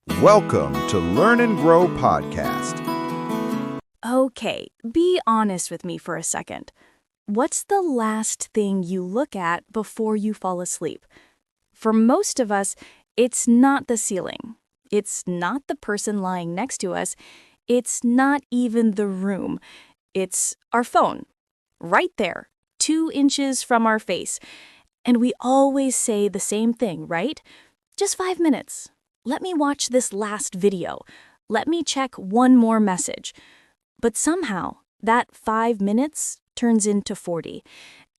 Welcome to Learn and Grow Podcast. Okay, be honest with me for a second. What's the last thing you look at before you fall asleep? For most of us, it's not the ceiling. It's not the person lying next to us. It's not even the room. It's our phone, right there, 2 inches from our face. And we always say the same thing, right? Just 5 minutes. Let me watch this last video. Let me check one more message. But somehow, that 5 minutes turns into 40.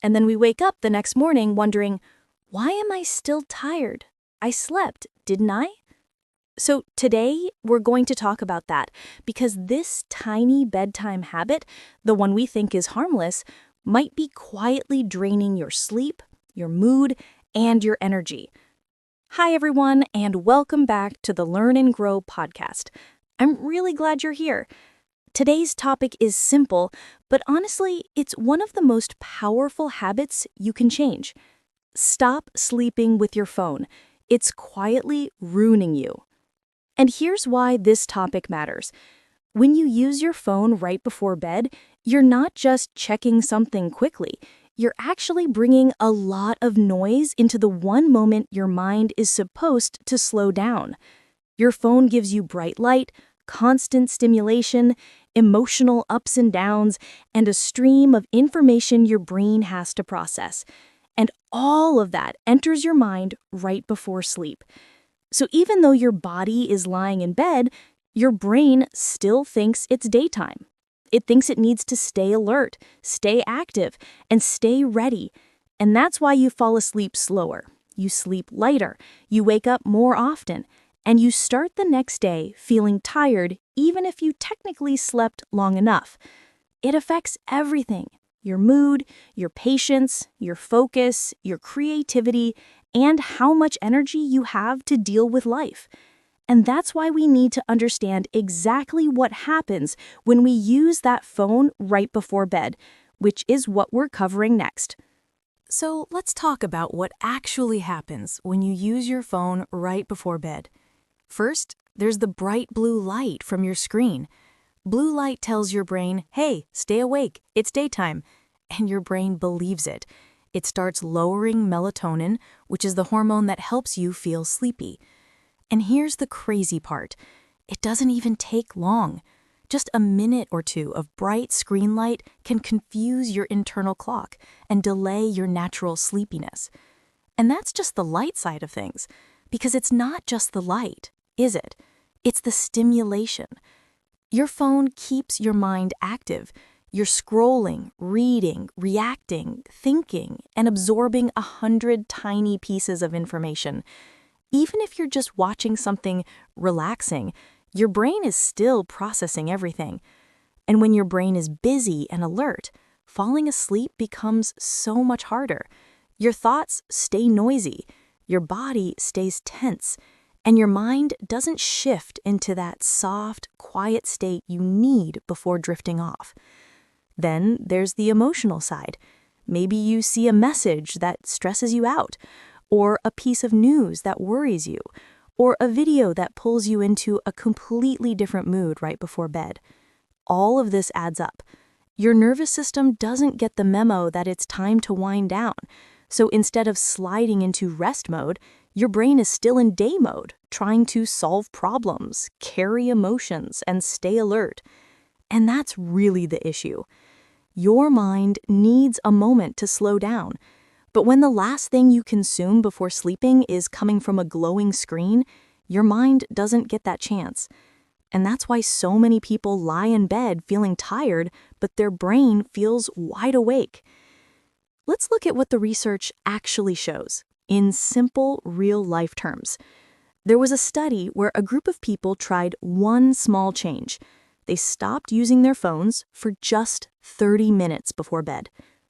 And then we wake up the next morning wondering, why am I still tired? I slept, didn't I? So today, we're going to talk about that because this tiny bedtime habit, the one we think is harmless, might be quietly draining your sleep, your mood, and your energy. Hi, everyone, and welcome back to the Learn and Grow podcast. I'm really glad you're here. Today's topic is simple, but honestly, it's one of the most powerful habits you can change. Stop sleeping with your phone. It's quietly ruining you. And here's why this topic matters. When you use your phone right before bed, you're not just checking something quickly. You're actually bringing a lot of noise into the one moment your mind is supposed to slow down. Your phone gives you bright light, constant stimulation, emotional ups and downs, and a stream of information your brain has to process. And all of that enters your mind right before sleep. So even though your body is lying in bed, your brain still thinks it's daytime. It thinks it needs to stay alert, stay active, and stay ready. And that's why you fall asleep slower. You sleep lighter, you wake up more often, and you start the next day feeling tired even if you technically slept long enough. It affects everything: your mood, your patience, your focus, your creativity, and how much energy you have to deal with life. And that's why we need to understand exactly what happens when we use that phone right before bed, which is what we're covering next. So let's talk about what actually happens when you use your phone right before bed. First, there's the bright blue light from your screen. Blue light tells your brain, hey, stay awake, it's daytime. And your brain believes it. It starts lowering melatonin, which is the hormone that helps you feel sleepy. And here's the crazy part. It doesn't even take long. Just a minute or two of bright screen light can confuse your internal clock and delay your natural sleepiness. And that's just the light side of things, because it's not just the light, is it? It's the stimulation. Your phone keeps your mind active. You're scrolling, reading, reacting, thinking, and absorbing 100 tiny pieces of information. Even if you're just watching something relaxing, your brain is still processing everything. And when your brain is busy and alert, falling asleep becomes so much harder. Your thoughts stay noisy, your body stays tense, and your mind doesn't shift into that soft, quiet state you need before drifting off. Then there's the emotional side. Maybe you see a message that stresses you out, or a piece of news that worries you, or a video that pulls you into a completely different mood right before bed. All of this adds up. Your nervous system doesn't get the memo that it's time to wind down, so instead of sliding into rest mode, your brain is still in day mode, trying to solve problems, carry emotions, and stay alert. And that's really the issue. Your mind needs a moment to slow down. But when the last thing you consume before sleeping is coming from a glowing screen, your mind doesn't get that chance. And that's why so many people lie in bed feeling tired, but their brain feels wide awake. Let's look at what the research actually shows, in simple, real-life terms. There was a study where a group of people tried one small change. They stopped using their phones for just 30 minutes before bed.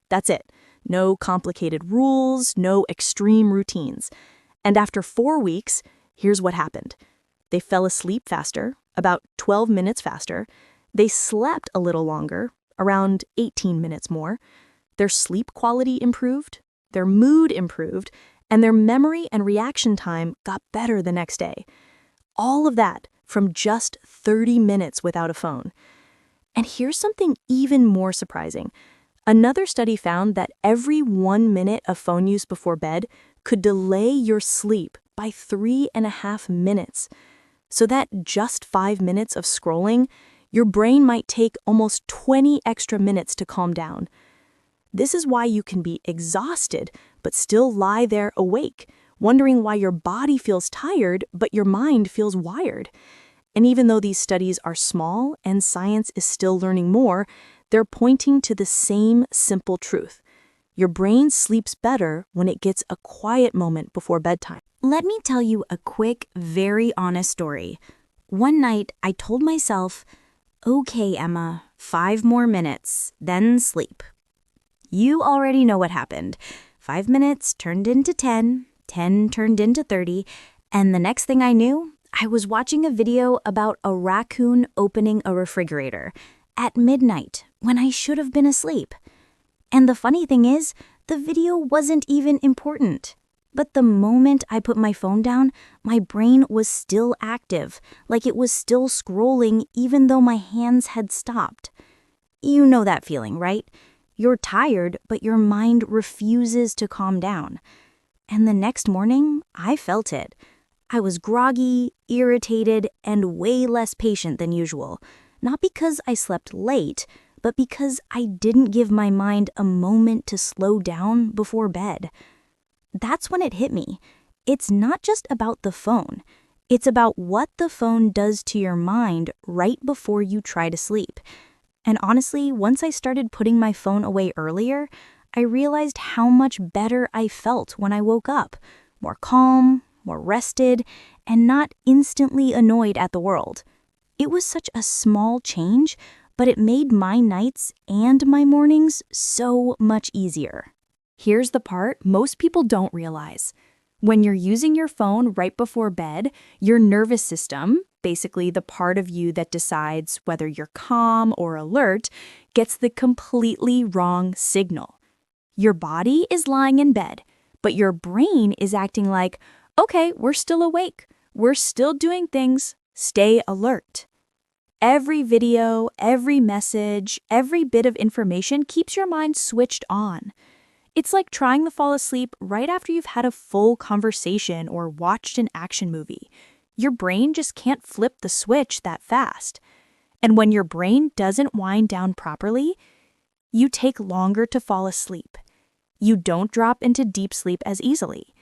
That's it. No complicated rules, no extreme routines. And after 4 weeks, here's what happened. They fell asleep faster, about 12 minutes faster. They slept a little longer, around 18 minutes more. Their sleep quality improved, their mood improved, and their memory and reaction time got better the next day. All of that from just 30 minutes without a phone. And here's something even more surprising. Another study found that every 1 minute of phone use before bed could delay your sleep by 3.5 minutes. So that just 5 minutes of scrolling, your brain might take almost 20 extra minutes to calm down. This is why you can be exhausted, but still lie there awake, wondering why your body feels tired, but your mind feels wired. And even though these studies are small and science is still learning more, they're pointing to the same simple truth. Your brain sleeps better when it gets a quiet moment before bedtime. Let me tell you a quick, very honest story. One night, I told myself, "Okay, Emma, 5 more minutes, then sleep." You already know what happened. 5 minutes turned into 10, 10 turned into 30, and the next thing I knew, I was watching a video about a raccoon opening a refrigerator at midnight when I should have been asleep. And the funny thing is, the video wasn't even important. But the moment I put my phone down, my brain was still active, like it was still scrolling even though my hands had stopped. You know that feeling, right? You're tired, but your mind refuses to calm down. And the next morning, I felt it. I was groggy, irritated, and way less patient than usual. Not because I slept late, but because I didn't give my mind a moment to slow down before bed. That's when it hit me. It's not just about the phone. It's about what the phone does to your mind right before you try to sleep. And honestly, once I started putting my phone away earlier, I realized how much better I felt when I woke up. More calm, more rested, and not instantly annoyed at the world. It was such a small change, but it made my nights and my mornings so much easier. Here's the part most people don't realize. When you're using your phone right before bed, your nervous system, basically the part of you that decides whether you're calm or alert, gets the completely wrong signal. Your body is lying in bed, but your brain is acting like, okay, we're still awake. We're still doing things. Stay alert. Every video, every message, every bit of information keeps your mind switched on. It's like trying to fall asleep right after you've had a full conversation or watched an action movie. Your brain just can't flip the switch that fast. And when your brain doesn't wind down properly, you take longer to fall asleep. You don't drop into deep sleep as easily.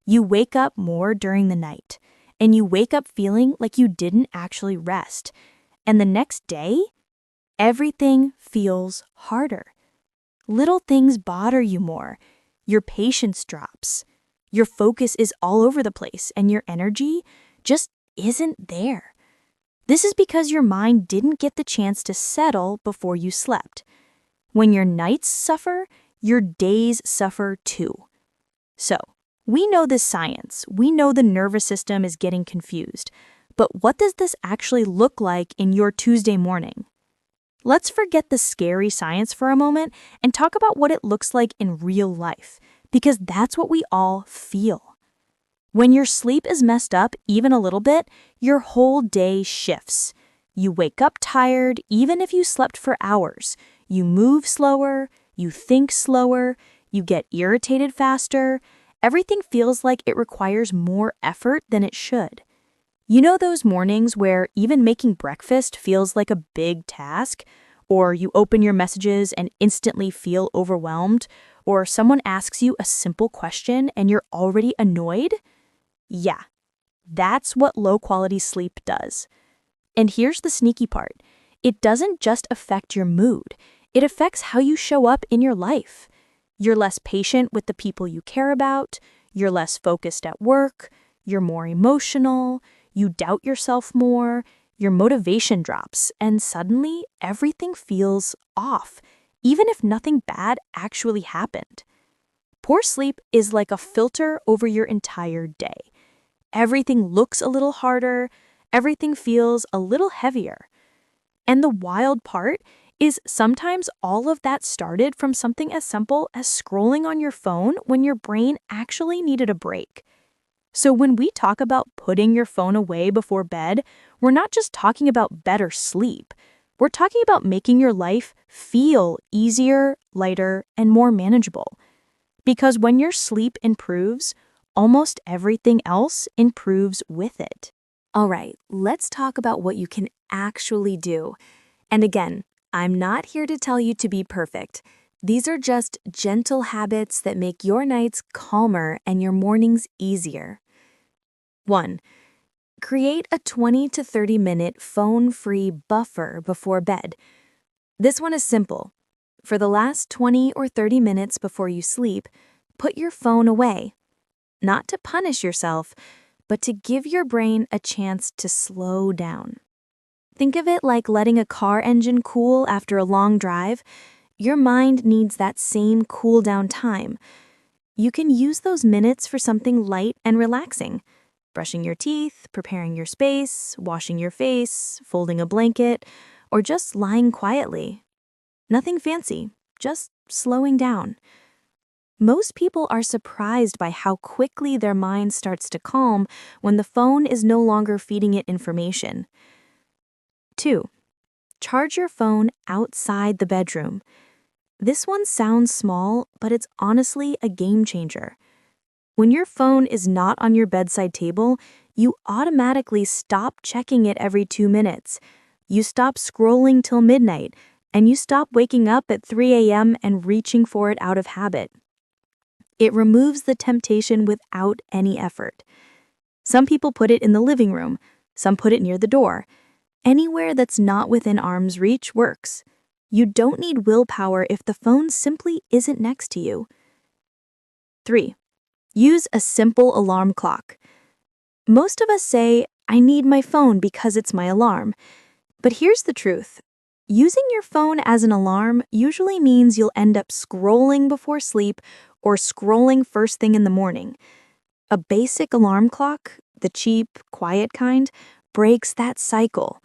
You wake up more during the night, and you wake up feeling like you didn't actually rest. And the next day, everything feels harder. Little things bother you more. Your patience drops. Your focus is all over the place, and your energy just isn't there. This is because your mind didn't get the chance to settle before you slept. When your nights suffer, your days suffer too. So, we know this science. We know the nervous system is getting confused. But what does this actually look like in your Tuesday morning? Let's forget the scary science for a moment and talk about what it looks like in real life, because that's what we all feel. When your sleep is messed up even a little bit, your whole day shifts. You wake up tired even if you slept for hours. You move slower, you think slower, you get irritated faster. Everything feels like it requires more effort than it should. You know those mornings where even making breakfast feels like a big task? Or you open your messages and instantly feel overwhelmed? Or someone asks you a simple question and you're already annoyed? Yeah, that's what low-quality sleep does. And here's the sneaky part. It doesn't just affect your mood. It affects how you show up in your life. You're less patient with the people you care about. You're less focused at work. You're more emotional. You doubt yourself more, your motivation drops, and suddenly everything feels off, even if nothing bad actually happened. Poor sleep is like a filter over your entire day. Everything looks a little harder, everything feels a little heavier. And the wild part is sometimes all of that started from something as simple as scrolling on your phone when your brain actually needed a break. So when we talk about putting your phone away before bed, we're not just talking about better sleep. We're talking about making your life feel easier, lighter, and more manageable. Because when your sleep improves, almost everything else improves with it. All right, let's talk about what you can actually do. And again, I'm not here to tell you to be perfect. These are just gentle habits that make your nights calmer and your mornings easier. 1. Create a 20 to 30-minute phone-free buffer before bed. This one is simple. For the last 20 or 30 minutes before you sleep, put your phone away. Not to punish yourself, but to give your brain a chance to slow down. Think of it like letting a car engine cool after a long drive. Your mind needs that same cool down time. You can use those minutes for something light and relaxing. Brushing your teeth, preparing your space, washing your face, folding a blanket, or just lying quietly. Nothing fancy, just slowing down. Most people are surprised by how quickly their mind starts to calm when the phone is no longer feeding it information. 2. Charge your phone outside the bedroom. This one sounds small, but it's honestly a game changer. When your phone is not on your bedside table, you automatically stop checking it every 2 minutes. You stop scrolling till midnight, and you stop waking up at 3 a.m. and reaching for it out of habit. It removes the temptation without any effort. Some people put it in the living room, some put it near the door. Anywhere that's not within arm's reach works. You don't need willpower if the phone simply isn't next to you. 3. Use a simple alarm clock. Most of us say, I need my phone because it's my alarm. But here's the truth. Using your phone as an alarm usually means you'll end up scrolling before sleep or scrolling first thing in the morning. A basic alarm clock, the cheap, quiet kind, breaks that cycle.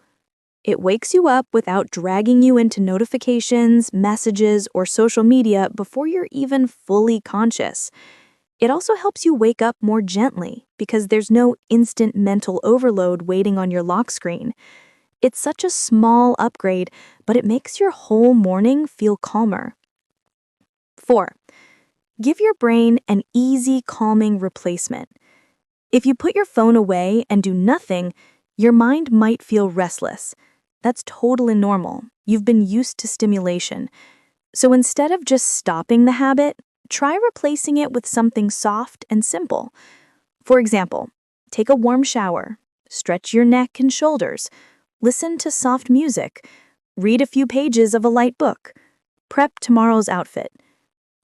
It wakes you up without dragging you into notifications, messages, or social media before you're even fully conscious. It also helps you wake up more gently because there's no instant mental overload waiting on your lock screen. It's such a small upgrade, but it makes your whole morning feel calmer. 4. Give your brain an easy, calming replacement. If you put your phone away and do nothing, your mind might feel restless. That's totally normal. You've been used to stimulation. So instead of just stopping the habit, try replacing it with something soft and simple. For example, take a warm shower, stretch your neck and shoulders, listen to soft music, read a few pages of a light book, prep tomorrow's outfit,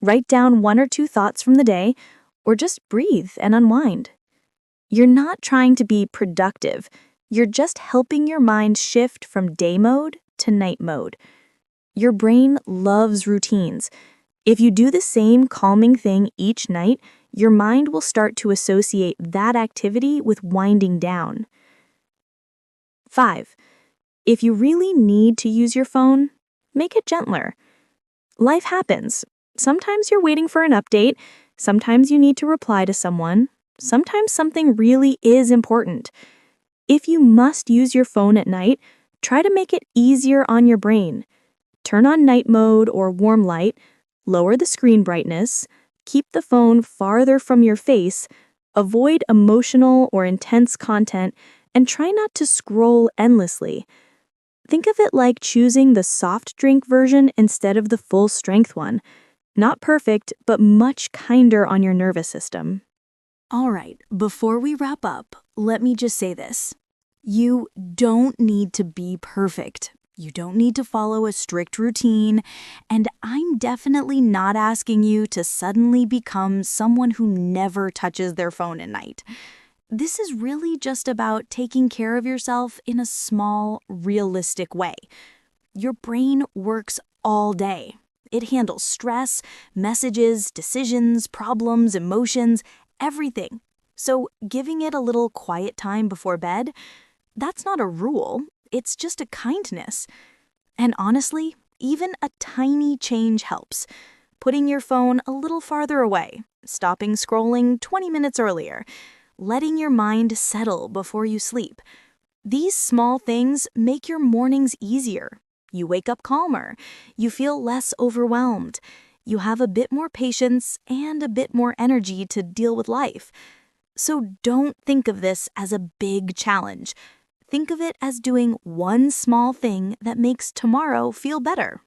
write down 1 or 2 thoughts from the day, or just breathe and unwind. You're not trying to be productive. You're just helping your mind shift from day mode to night mode. Your brain loves routines. If you do the same calming thing each night, your mind will start to associate that activity with winding down. 5. If you really need to use your phone, make it gentler. Life happens. Sometimes you're waiting for an update. Sometimes you need to reply to someone. Sometimes something really is important. If you must use your phone at night, try to make it easier on your brain. Turn on night mode or warm light, lower the screen brightness, keep the phone farther from your face, avoid emotional or intense content, and try not to scroll endlessly. Think of it like choosing the soft drink version instead of the full strength one. Not perfect, but much kinder on your nervous system. All right, before we wrap up, let me just say this. You don't need to be perfect. You don't need to follow a strict routine, and I'm definitely not asking you to suddenly become someone who never touches their phone at night. This is really just about taking care of yourself in a small, realistic way. Your brain works all day. It handles stress, messages, decisions, problems, emotions, everything. So giving it a little quiet time before bed, that's not a rule, it's just a kindness. And honestly, even a tiny change helps. Putting your phone a little farther away, stopping scrolling 20 minutes earlier, letting your mind settle before you sleep. These small things make your mornings easier. You wake up calmer. You feel less overwhelmed. You have a bit more patience and a bit more energy to deal with life. So don't think of this as a big challenge. Think of it as doing one small thing that makes tomorrow feel better.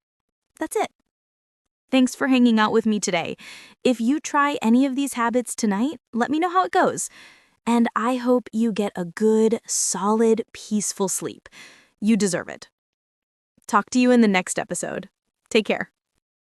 That's it. Thanks for hanging out with me today. If you try any of these habits tonight, let me know how it goes. And I hope you get a good, solid, peaceful sleep. You deserve it. Talk to you in the next episode. Take care.